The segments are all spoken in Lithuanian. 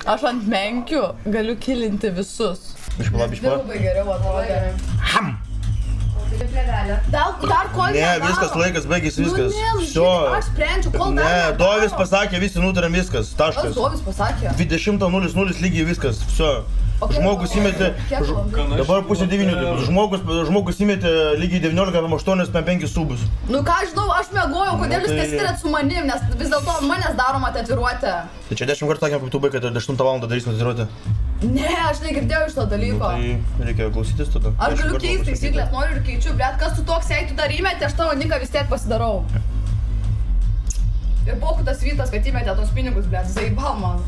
Aš ant menkių galiu kilinti visus. Bišpala. Labai geriau atrodė. Ham! Dar kol ne, viskas, laikas baigėsi, viskas. Aš sprendžiu, kol dar ne, Dovis pasakė, visi nutarėm viskas, taškas. Dovis pasakė? 20:00 lygiai viskas, viso. Žmogus įmetė, dabar pusė 9, žmogus įmetė lygiai 19:08 subus. Nu ką žinau, aš mėgojau, kodėl jūs nesitiriat su manim, nes vis dėlto manęs daroma tatuiruotė. Tai čia 10 kartų sakėm, kaip tu baigai, kad 8 val. Darysim tatuiruotę. Ne, aš negirdėjau iš to dalyko. Tai reikia klausytis tada. Aš galiu keisti taisyklės, noriu ir keičiu, bet kas tu toks, jei tu dar įmetė, aš tavo niką vis tiek pasidarau. Ir poku tas Vytas, kad įmetė tos pinigus, blėt, zaibal man.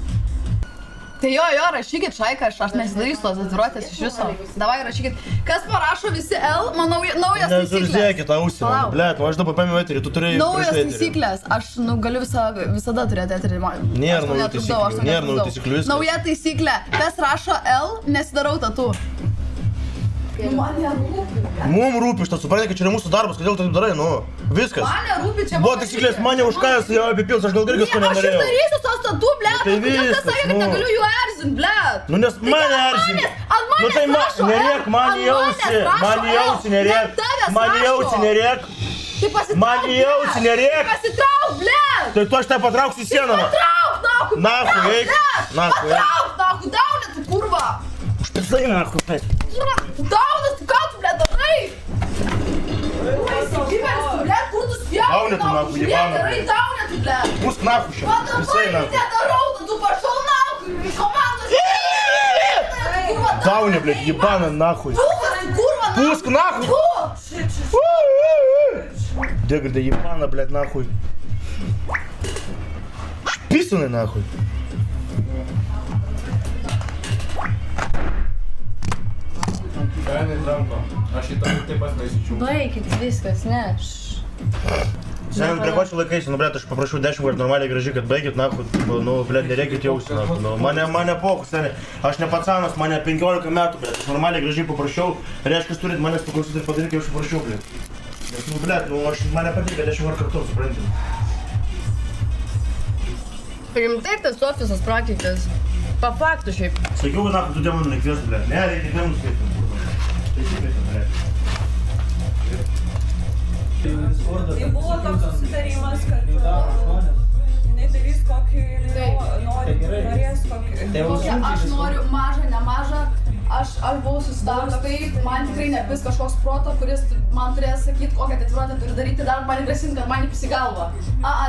Tai jo, rašykit Šaika, aš nesidarysiu tos tatuiruotės iš viso. Davai, rašykit. Kas parašo visi L, man naujas taisyklės. Nesurzėkit, ausį, blėt, aš dabar paėmiau eterį, tu turėjai naujas taisyklės, aš galiu visada turėti eterį. Nėra naujų taisyklių, viskas. Nauja taisyklė, kas rašo L, nesidarau tatu. Man nerūpi. Mum rūpi, šitą supranti, kad čia yra mūsų darbas, kodėl tu taip darai, nu, viskas. Man nerūpi, čia buvo taisyklės, mane užkąs, jau apipils, aš gal irgi kažko nenorėjau. Aš ir darysiu tos tatu, blėt, tai viskas, kas sakė, kad negaliu jų erzint, blėt. Nu, nes mane erzint. Nu, tai nerėk, man jausi, nerėk. Man jausi, nerėk. Man jausi, nerėk. Pasitrauk, blėt. Tai tu aš tą patrauksiu į sieną. Patrauk, nahu, eik. Patrauk, daunė, tu kurva. Užpilsai, nahu, eik. Daunas, tu ką tu, blėt, darai? Blėt, kur tu spjauni? Daunė tu, nahu, Ivana. Daunė tu, blėt. Pusk, nahu, šią. Visai, nahu. Nedarau, tu pašau, nahu, komandos. Daunė, blėt, Ivana, nahu. Kurva, nahu. Pusk, nahu. Дегрда ебана, блядь, нахуй. Шписаны, нахуй. Aš į tą taip pat neįsičiau. Baikit viskas, ne. Sen prie ko čia laikaisi, nu, blėt, aš paprašiau 10 kartų normaliai gražiai, kad baigit, nahui, nu, blėt, nereikit jausti, nahui, nu, mane pokus, seniai, aš ne patsanas, mane 15 metų, blėt, aš normaliai gražiai paprašiau, reiškia, turit manęs paklausyti ir padaryti, kaip aš paprašiau, blėt. Nes, nu, blėt, nu, mane patinka 10 kartų, suprantim. Rimtai tas ofisos praktikas, pa faktų šiaip. Sakiau, kad, nahui, tu demonų nekvies, blėt, ne, reikia demonų skaitim, kurva. Tai skaitim, blėt. Tai buvo toks susitarimas, kad jinai darys kokį norės kokį. Aš noriu mažą, nemažą, aš buvau susitarus taip, man tikrai nepis kažkoks proto, kuris man turės sakyti, kokią tatuiruotę turi daryti, dar man grasinti, kad man įpis į galvą.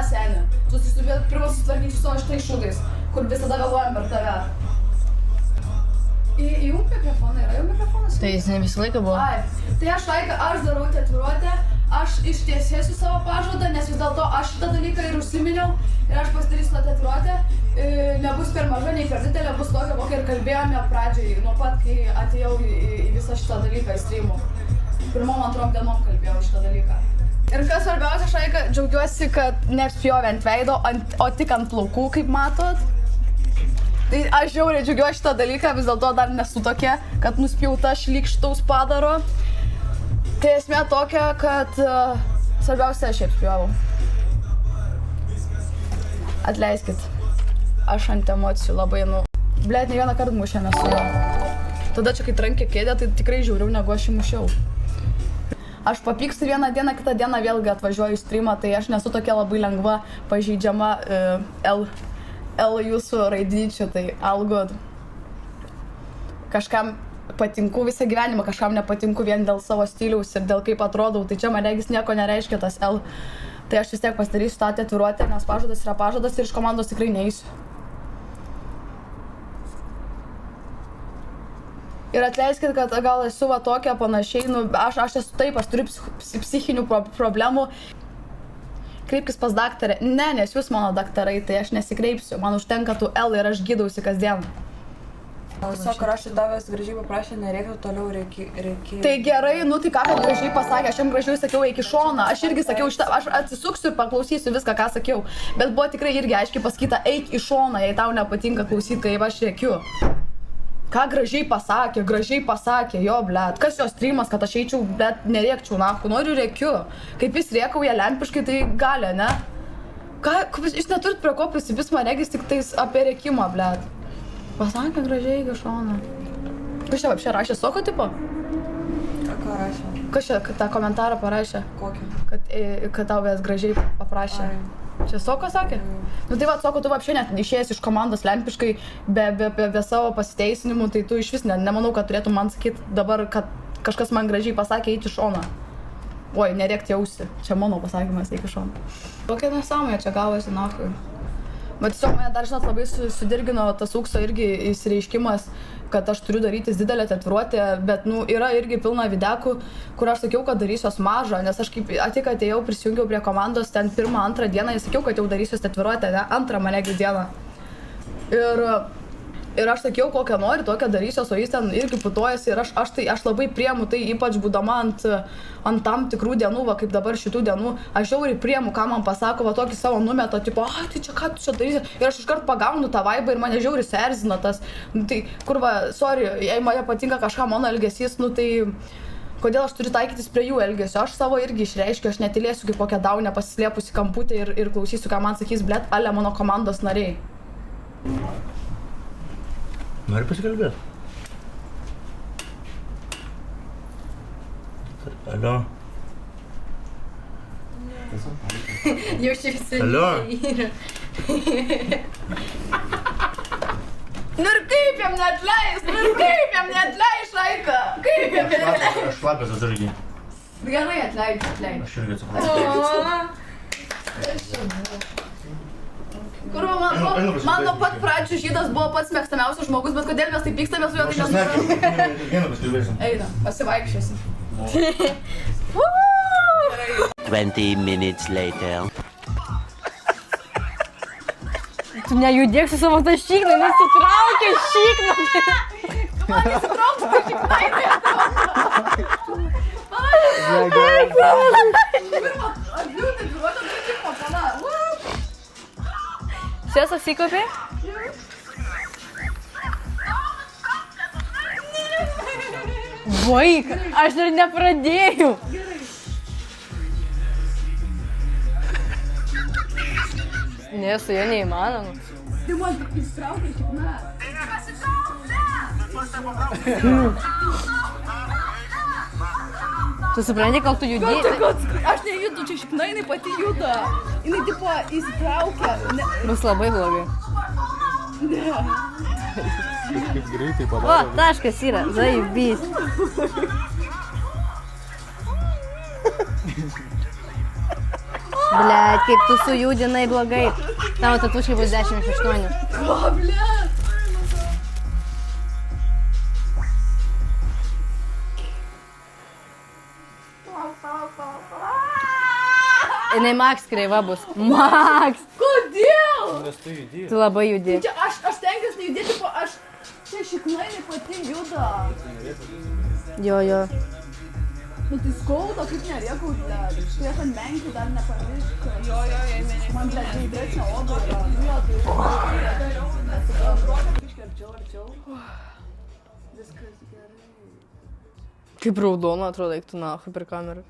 Seni, tu pirmas susitvarkyti su savo šitais šūdais, kur visada vėluojam per tave. Įjung mikrofoną, yra jau mikrofonas? Tai jis ne visą laiką buvo. Tai aš darau tatuiruotę. Aš ištiesėsiu savo pažadą, nes vis dėlto aš šitą dalyką ir užsiminiau ir aš pasidarysiu tą tatuiruotę. Nebus per maža, nei per didelė, bus tokia, kokią ir kalbėjome pradžiai, nuo pat, kai atėjau į visą šitą dalyką, į streamų. Pirmom, antrom dienom kalbėjau šitą dalyką. Ir kas svarbiausia, Šaika, džiaugiuosi, kad neapspjovė ant veido, o tik ant plaukų, kaip matot. Tai aš žiauriai džiaugiuosi šitą dalyką, vis dėlto dar nesu tokia, kad nuspjauta šlykštaus padaro. Tai esmė tokia, kad svarbiausia aš apspjovau. Atleiskit, aš ant emocijų labai, blėt, ne vieną kartą mušėme su juo. Tada čia, kai trankė kėdė, tai tikrai žiauriau negu aš jį mušiau. Aš papykstu vieną dieną, kitą dieną vėlgi atvažiuoju į streamą, tai aš nesu tokia labai lengva, pažeidžiama L jūsų raidyčių, tai all good. Kažkam patinku visą gyvenimą, kažkam nepatinku vien dėl savo stiliaus ir dėl kaip atrodau, tai čia man regis nieko nereiškia tas L. Tai aš vis tiek pasidarysiu tą tatuiruotę, nes pažadas yra pažadas ir iš komandos tikrai neisiu. Ir atleiskit, kad gal esu va tokia panašiai, aš esu taip, aš turiu psichinių problemų. Kreipkis pas daktarę. Ne, nes jūs mano daktarai, tai aš nesikreipsiu, man užtenka tų L ir aš gydausi kasdien. Tiesiog rašė Davės gražiai paprašė, nereikia toliau reikia. Tai gerai, tai ką gražiai pasakė, aš jam gražiai sakiau, eik į šoną, aš irgi sakiau, aš atsisuksiu ir paklausysiu viską, ką sakiau. Bet buvo tikrai irgi aiškiai pasakyta, eik į šoną, jei tau nepatinka klausyti, kaip aš rėkiu. Ką gražiai pasakė, jo, blėt, kas jo streamas, kad aš eičiau, blėt, nerėkčiau, nahu, noriu rėkiu. Kaip jis rėkauja lempiškai, tai gali, ne? Jūs neturit prie ko prisibis, man regis tik tais apie rėkimą, blėt. Pasakė gražiai iki šono. Kas čia apšė rašė soko tipo? Ką rašė? Kas čia tą komentarą parašė? Kokį? Kad tau vis gražiai paprašė. Čia Soko sakė? Nu tai va, Soko, tu apšė net išėjęs iš komandos lempiškai be savo pasiteisinimų, tai tu iš vis nemanau, kad turėtum man sakyti dabar, kad kažkas man gražiai pasakė eiti iš šoną. Oi, nerėkti jausi. Čia mano pasakymas eiti iš šoną. Kokia nesąmonė čia gavosi, nahui. Bet tiesiog mane dar, žinot, labai sudirgino tas Ukso irgi įsireiškimas, kad aš turiu darytis didelę tatuiruotę, bet, nu, yra irgi pilna videkų, kur aš sakiau, kad darysiuos mažą, nes aš kaip tik atėjau, prisijungiau prie komandos ten 1-2 dieną, ir sakiau, kad jau darysiuos tatuiruotę, ne, 2 mane dieną. Ir aš sakiau, kokią nori, tokią darysiuos, o jis ten irgi putojasi ir aš labai priemu tai, ypač būdama ant tam tikrų dienų, va, kaip dabar šitų dienų, aš žiauriai priemu, ką man pasako, va, tokį savo numetą, tipo, tai čia ką tu čia darysi, ir aš iškart pagaunu tą vaibą ir mane žiauriai serzina tas, nu, tai, kur va, sorry, jei man patinka kažką mano elgesys, nu, tai, kodėl aš turiu taikytis prie jų elgesio, aš savo irgi išreiškiu, aš netilėsiu kaip kokią daunę pasislėpusi kamputę ir klausysiu, ką man sakys, blet, ale mano komandos nariai. Nori pasikalbėti? Alio? Jau čia visi Alio? yra. Nu ir kaip jam neatleis? Nu ir kaip jam neatleis, Šaika? Kaip jam neatleis? Aš šlapias atsargiai. Gerai, atleidžiu. Aš irgi atsiprašau. Kur man nuo pat pradžių Žydas buvo pats mėgstamiausias žmogus, bet kodėl mes taip pykstamės su juo, tai nesuprantu. Vieną pasikalbėsim. Eina, pasivaikščiosim. 20 minutes later. Tu nejudėk su savo tą šikną, nesitraukė šikną. Tu man nesitrauks, tai šiknai neatrodo. Atliūtai, duoda nutiko, pala. Čia susikopė? Vaik, aš dar nepradėjau. Ne, su juo neįmanoma. Tai man įsitraukia šikna. Tu supranti, kol tu judi? Aš nejudu, čia šikna, jinai pati juda. Jinai tipo įsitraukia. Bus labai blogai. Kaip greitai O, padarė. taškas yra, zaibys. Blet, kaip tu sujudinai blogai. Tavo tatušiai bus 10 iš 8. Ko, blet? Jinai Max kreiva bus. Max! Kodėl? Nes tu judėjai. Tu labai judi. Čia aš tengiuosi nejudėti, tipo aš... Čia šikna, jinai pati juda. Jo. Nu tai skauda, kaip nerėkau, blet. Tai aš ant menkių dar nepamiršk. Jo, man blet, neįdresnė oda yra. Jo, tai... Arčiau. Viskas gerai. Kaip raudona atrodo, eik tu nahui per kamerą.